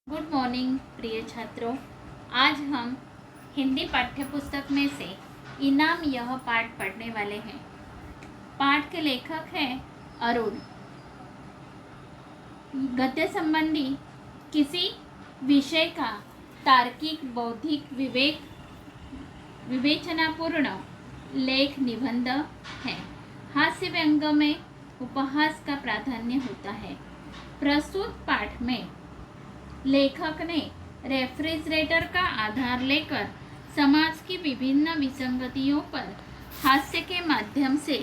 Good morning प्रिय छात्रों। आज हम हिंदी पाठ्यपुस्तक में से इनाम यह पाठ पढ़ने वाले हैं। पाठ के लेखक हैं अरुण। गद्य संबंधी किसी विषय का तार्किक बौद्धिक विवेचनापूर्ण लेख निबंध है। हास्य व्यंग में उपहास का प्राधान्य होता है। प्रस्तुत पाठ में लेखक ने रेफ्रिजरेटर का आधार लेकर समाज की विभिन्न विसंगतियों पर हास्य के माध्यम से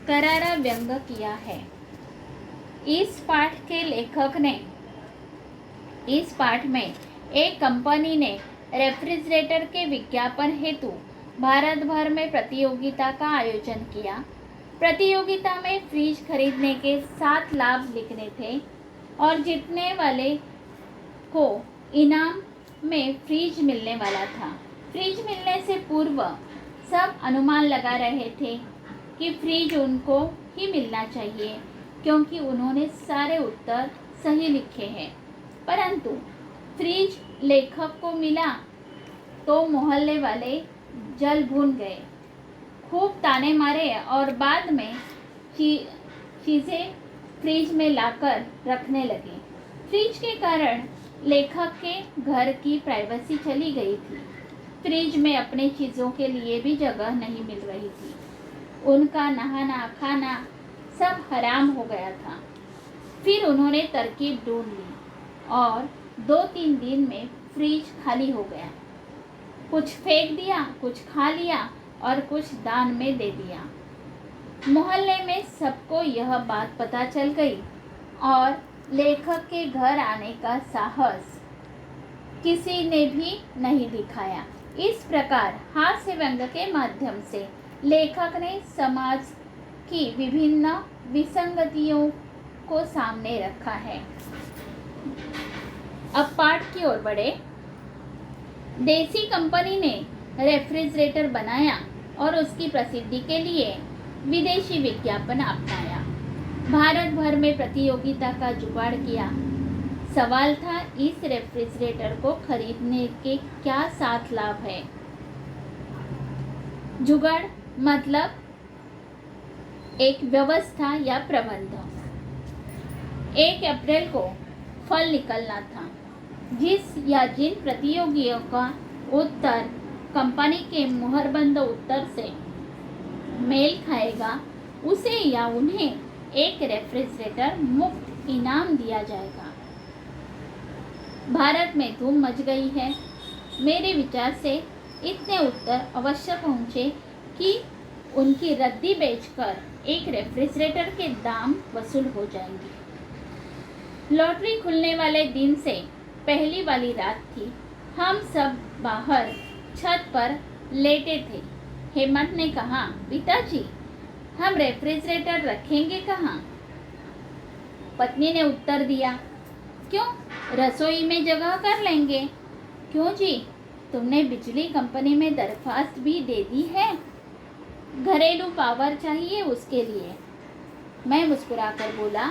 करारा व्यंग किया है। इस पाठ में एक कंपनी ने रेफ्रिजरेटर के विज्ञापन हेतु भारत भर में प्रतियोगिता का आयोजन किया। प्रतियोगिता में फ्रिज खरीदने के 7 लाभ लिखने थे और जीतने वाले को इनाम में फ्रिज मिलने वाला था। फ्रिज मिलने से पूर्व सब अनुमान लगा रहे थे कि फ्रिज उनको ही मिलना चाहिए, क्योंकि उन्होंने सारे उत्तर सही लिखे हैं। परंतु फ्रिज लेखक को मिला तो मोहल्ले वाले जल भून गए, खूब ताने मारे और बाद में चीज़ें फ्रिज में लाकर रखने लगे। फ्रिज के कारण लेखक के घर की प्राइवेसी चली गई थी। फ्रिज में अपने चीज़ों के लिए भी जगह नहीं मिल रही थी। उनका नहाना खाना सब हराम हो गया था। फिर उन्होंने तरकीब ढूंढ ली और 2-3 दिन में फ्रिज खाली हो गया। कुछ फेंक दिया, कुछ खा लिया और कुछ दान में दे दिया। मोहल्ले में सबको यह बात पता चल गई और लेखक के घर आने का साहस किसी ने भी नहीं दिखाया। इस प्रकार हास्य व्यंग के माध्यम से लेखक ने समाज की विभिन्न विसंगतियों को सामने रखा है। अब पाठ की ओर बढ़े। देसी कंपनी ने रेफ्रिजरेटर बनाया और उसकी प्रसिद्धि के लिए विदेशी विज्ञापन अपनाया। भारत भर में प्रतियोगिता का जुगाड़ किया। सवाल था, इस रेफ्रिजरेटर को खरीदने के क्या 7 लाभ है। जुगाड़ मतलब एक व्यवस्था या प्रबंध। 1 अप्रैल को फल निकलना था। जिस या जिन प्रतियोगियों का उत्तर कंपनी के मुहरबंद उत्तर से मेल खाएगा, उसे या उन्हें एक रेफ्रिजरेटर मुफ्त इनाम दिया जाएगा। भारत में धूम मच गई है। मेरे विचार से इतने उत्तर अवश्य पहुँचे कि उनकी रद्दी बेचकर एक रेफ्रिजरेटर के दाम वसूल हो जाएंगे। लॉटरी खुलने वाले दिन से पहली वाली रात थी। हम सब बाहर छत पर लेटे थे। हेमंत ने कहा, पिताजी, हम रेफ्रिजरेटर रखेंगे कहाँ? पत्नी ने उत्तर दिया, क्यों, रसोई में जगह कर लेंगे। क्यों जी, तुमने बिजली कंपनी में दरखास्त भी दे दी है? घरेलू पावर चाहिए उसके लिए। मैं मुस्कुराकर बोला,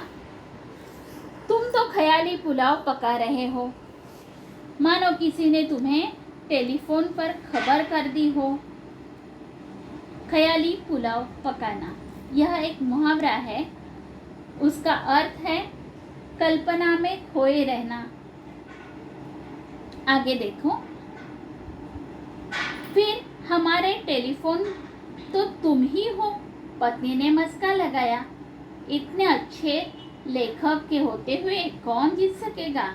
तुम तो ख्याली पुलाव पका रहे हो, मानो किसी ने तुम्हें टेलीफोन पर खबर कर दी हो। ख्याली पुलाव पकाना यह एक मुहावरा है। उसका अर्थ है कल्पना में खोए रहना। आगे देखो। फिर हमारे टेलीफोन तो तुम ही हो, पत्नी ने मस्का लगाया। इतने अच्छे लेखक के होते हुए कौन जीत सकेगा?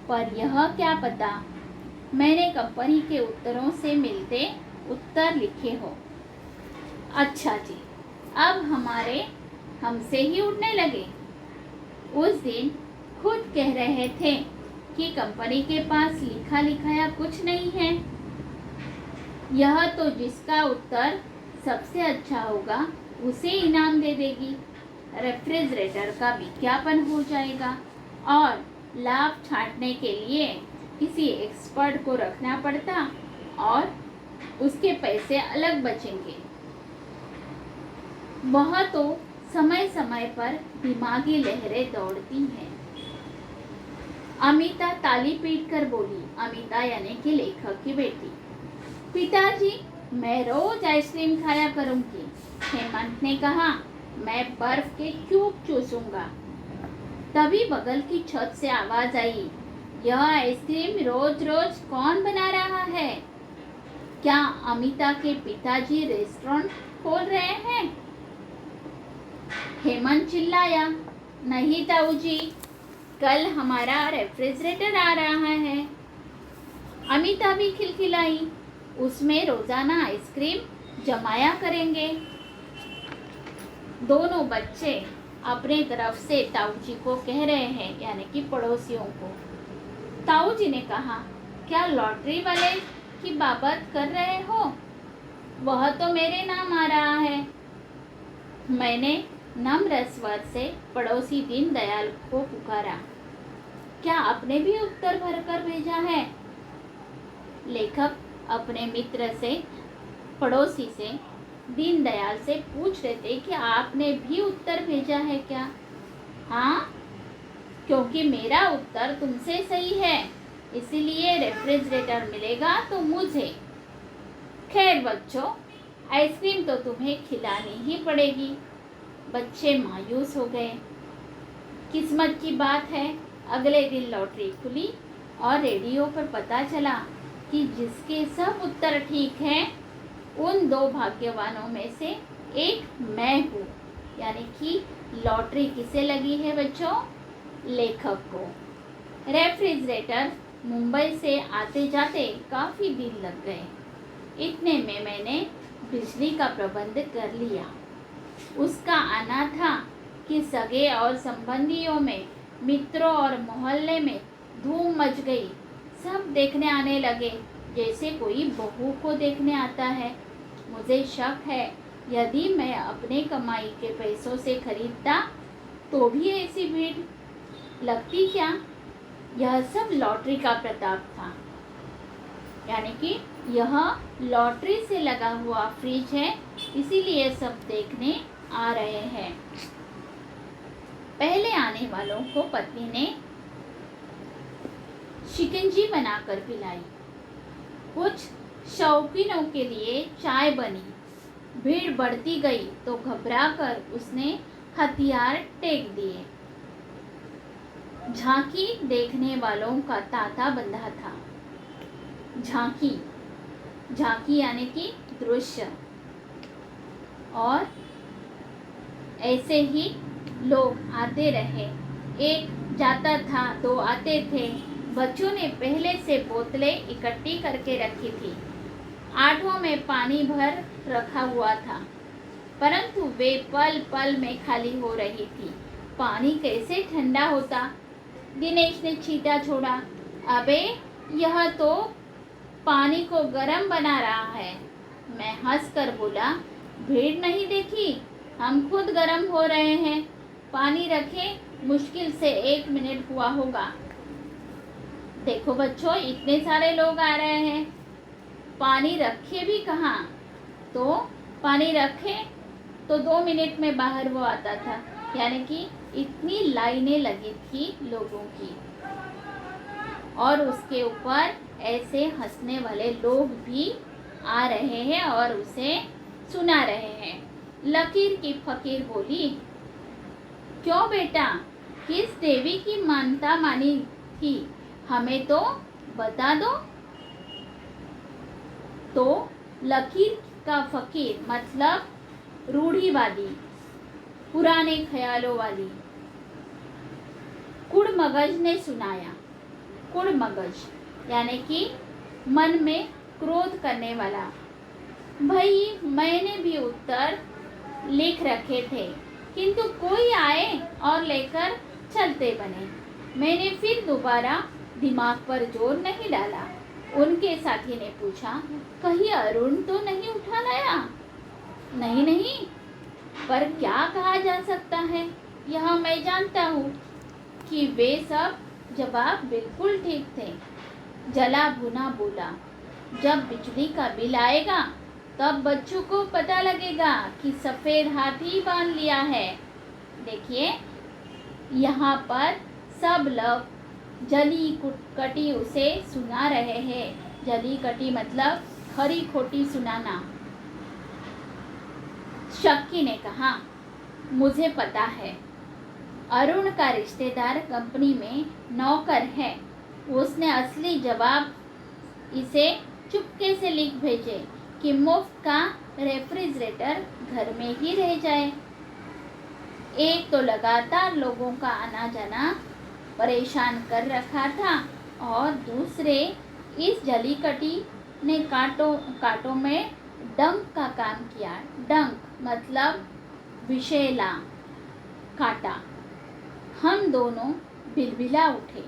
पर यह क्या पता मैंने कंपनी के उत्तरों से मिलते उत्तर लिखे हो। अच्छा जी, अब हमसे ही उड़ने लगे। उस दिन खुद कह रहे थे कि कंपनी के पास लिखा लिखाया कुछ नहीं है। यह तो जिसका उत्तर सबसे अच्छा होगा उसे इनाम दे देगी। रेफ्रिजरेटर का विज्ञापन हो जाएगा और लाभ छांटने के लिए किसी एक्सपर्ट को रखना पड़ता और उसके पैसे अलग बचेंगे। वह तो समय समय पर दिमागी लहरें दौड़ती हैं। अमिता ताली पीट कर बोली। अमिता यानी कि लेखक की बेटी। पिताजी, मैं रोज आइसक्रीम खाया करूंगी। हेमंत ने कहा, मैं बर्फ के क्यूब चूसूंगा। तभी बगल की छत से आवाज आई, यह आइसक्रीम रोज रोज कौन बना रहा है? क्या अमिता के पिताजी रेस्टोरेंट खोल रहे हैं? हेमंत चिल्लाया, नहीं ताऊजी, कल हमारा रेफ्रिजरेटर आ रहा है। अमिता भी खिलखिलाई, उसमें रोजाना आइसक्रीम जमाया करेंगे। दोनों बच्चे अपने तरफ से ताऊजी को कह रहे हैं, यानी कि पड़ोसियों को। ताऊजी ने कहा, क्या लॉटरी वाले की बात कर रहे हो? वह तो मेरे नाम आ रहा है। मैंने नम्र स्वर से पड़ोसी दीनदयाल को पुकारा। क्या आपने भी उत्तर भरकर भेजा है? लेखक अपने मित्र से, पड़ोसी से, दीनदयाल से पूछ रहे थे कि आपने भी उत्तर भेजा है क्या? हाँ, क्योंकि मेरा उत्तर तुमसे सही है, इसीलिए रेफ्रिजरेटर मिलेगा तो मुझे। खैर बच्चों, आइसक्रीम तो तुम्हें खिलानी ही पड़ेगी। बच्चे मायूस हो गए। किस्मत की बात है, अगले दिन लॉटरी खुली और रेडियो पर पता चला कि जिसके सब उत्तर ठीक हैं, उन 2 भाग्यवानों में से एक मैं हूँ। यानी कि लॉटरी किसे लगी है बच्चों? लेखक को। रेफ्रिजरेटर मुंबई से आते जाते काफ़ी दिन लग गए। इतने में मैंने बिजली का प्रबंध कर लिया। उसका आना था कि सगे और संबंधियों में, मित्रों और मोहल्ले में धूम मच गई। सब देखने आने लगे जैसे कोई बहू को देखने आता है। मुझे शक है, यदि मैं अपने कमाई के पैसों से खरीदता तो भी ऐसी भीड़ लगती क्या? यह सब लॉटरी का प्रताप था। यानी कि यह लॉटरी से लगा हुआ फ्रिज है, इसीलिए सब देखने आ रहे हैं। पहले आने वालों को पत्नी ने शिकंजी बनाकर पिलाई। कुछ शौकीनों के लिए चाय बनी। भीड़ बढ़ती गई तो घबराकर उसने हथियार टेक दिए। झांकी देखने वालों का तांता बंधा था। झांकी, झांकी यानी कि दृश्य। और ऐसे ही लोग आते रहे। एक जाता था, 2 आते थे। बच्चों ने पहले से बोतलें इकट्ठी करके रखी थी। 8 में पानी भर रखा हुआ था, परंतु वे पल पल में खाली हो रही थी। पानी कैसे ठंडा होता? दिनेश ने छींटा छोड़ा। अबे, यह तो पानी को गर्म बना रहा है। मैं हंसकर बोला, भीड़ नहीं देखी, हम खुद गर्म हो रहे हैं। पानी रखे मुश्किल से 1 मिनट हुआ होगा। देखो बच्चों, इतने सारे लोग आ रहे हैं, पानी रखे भी कहाँ? तो पानी रखे तो 2 मिनट में बाहर वो आता था। यानी कि इतनी लाइनें लगी थी लोगों की। और उसके ऊपर ऐसे हंसने वाले लोग भी आ रहे हैं और उसे सुना रहे हैं। लकीर की फकीर बोली, क्यों बेटा, किस देवी की मानता मानी थी, हमें तो बता दो। तो लकीर का फकीर मतलब रूढ़िवादी, पुराने ख्यालों वाली कुड़मगज ने सुनाया। कुड़मगज यानी कि मन में क्रोध करने वाला। भाई, मैंने भी उत्तर लिख रखे थे, किंतु कोई आए और लेकर चलते बने। मैंने फिर दोबारा दिमाग पर जोर नहीं डाला। उनके साथी ने पूछा, कहीं अरुण तो नहीं उठा लाया? नहीं नहीं, पर क्या कहा जा सकता है, यह मैं जानता हूँ कि वे सब जवाब बिल्कुल ठीक थे। जला भुना बोला, जब बिजली का बिल आएगा तब बच्चों को पता लगेगा कि सफ़ेद हाथी बांध लिया है। देखिए, यहाँ पर सब लोग जली कटी उसे सुना रहे हैं। जली कटी मतलब खरी खोटी सुनाना। शक्की ने कहा, मुझे पता है, अरुण का रिश्तेदार कंपनी में नौकर है। उसने असली जवाब इसे चुपके से लिख भेजे कि मुफ्त का रेफ्रिजरेटर घर में ही रह जाए। एक तो लगातार लोगों का आना जाना परेशान कर रखा था और दूसरे इस जलीकटी ने कांटों में डंक का काम किया। डंक मतलब विषैला कांटा। हम दोनों बिलबिला उठे।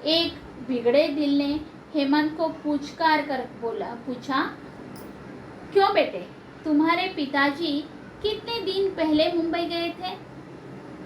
एक बिगड़े दिल ने हेमंत को पुचकार कर पूछा, क्यों बेटे, तुम्हारे पिताजी कितने दिन पहले मुंबई गए थे?